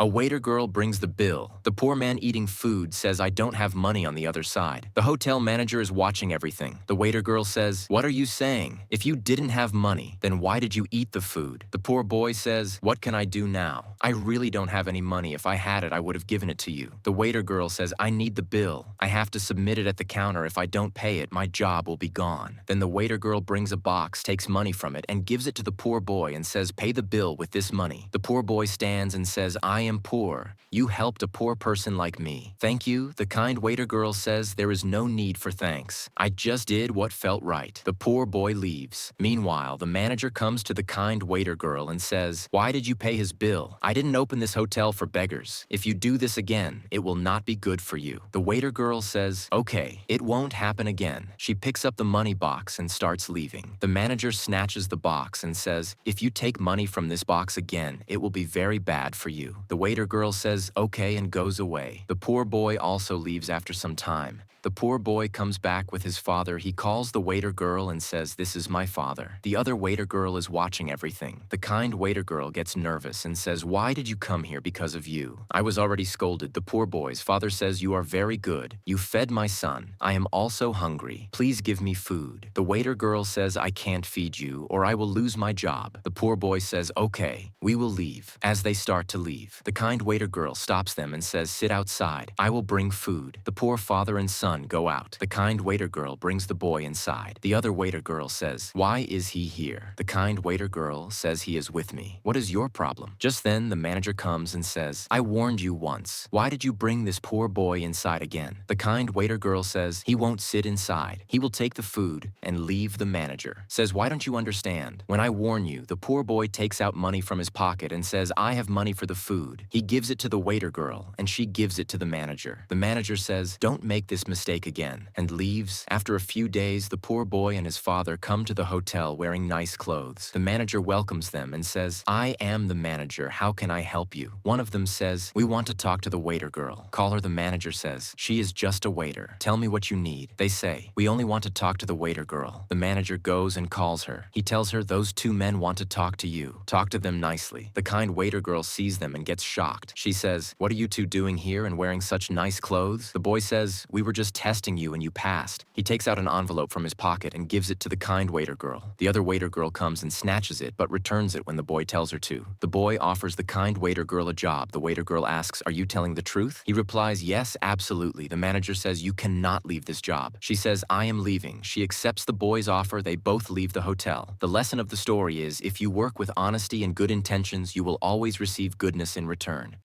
A waiter girl brings the bill. The poor man eating food says I don't have money on the other side. The hotel manager is watching everything. The waiter girl says, "What are you saying? If you didn't have money, then why did you eat the food?" The poor boy says, "What can I do now? I really don't have any money. If I had it, I would have given it to you." The waiter girl says, "I need the bill. I have to submit it at the counter. If I don't pay it, my job will be gone." Then the waiter girl brings a box, takes money from it, and gives it to the poor boy and says, "Pay the bill with this money." The poor boy stands and says, "I am poor. You helped a poor person like me." "Thank you," the kind waiter girl says. "There is no need for thanks. I just did what felt right." The poor boy leaves. Meanwhile, the manager comes to the kind waiter girl and says, "Why did you pay his bill? I didn't open this hotel for beggars. If you do this again, it will not be good for you." The waiter girl says, "Okay, it won't happen again." She picks up the money box and starts leaving. The manager snatches the box and says, "If you take money from this box again, it will be very bad for you." The waiter girl says, "Okay," and goes away. The poor boy also leaves after some time. The poor boy comes back with his father. He calls the waiter girl and says, "This is my father." The other waiter girl is watching everything. The kind waiter girl gets nervous and says, "Why did you come here? Because of you. I was already scolded." The poor boy's father says, "You are very good. You fed my son. I am also hungry. Please give me food." The waiter girl says, "I can't feed you or I will lose my job." The poor boy says, "Okay, we will leave." As they start to leave, the kind waiter girl stops them and says, "Sit outside. I will bring food." The poor father and son go out. The kind waiter girl brings the boy inside. The other waiter girl says, "Why is he here?" The kind waiter girl says, "He is with me." "What is your problem?" Just then, the manager comes and says, "I warned you once. Why did you bring this poor boy inside again?" The kind waiter girl says, "He won't sit inside. He will take the food and leave." The manager says, "Why don't you understand? When I warn you, the poor boy takes out money from his pocket and says, 'I have money for the food.' He gives it to the waiter girl and she gives it to the manager." The manager says, "Don't make this mistake again," and leaves. After a few days, the poor boy and his father come to the hotel wearing nice clothes. The manager welcomes them and says, "I am the manager. How can I help you?" One of them says, "We want to talk to the waiter girl." "Call her." The manager says, "She is just a waiter. Tell me what you need." They say, "We only want to talk to the waiter girl." The manager goes and calls her. He tells her, "Those two men want to talk to you. Talk to them nicely." The kind waiter girl sees them and gets shocked. She says, "What are you two doing here and wearing such nice clothes?" The boy says, "We were just testing you and you passed." He takes out an envelope from his pocket and gives it to the kind waiter girl. The other waiter girl comes and snatches it but returns it when the boy tells her to. The boy offers the kind waiter girl a job. The waiter girl asks, "Are you telling the truth?" He replies, "Yes, absolutely." The manager says, "You cannot leave this job." She says, "I am leaving." She accepts the boy's offer. They both leave the hotel. The lesson of the story is, if you work with honesty and good intentions, you will always receive goodness in return.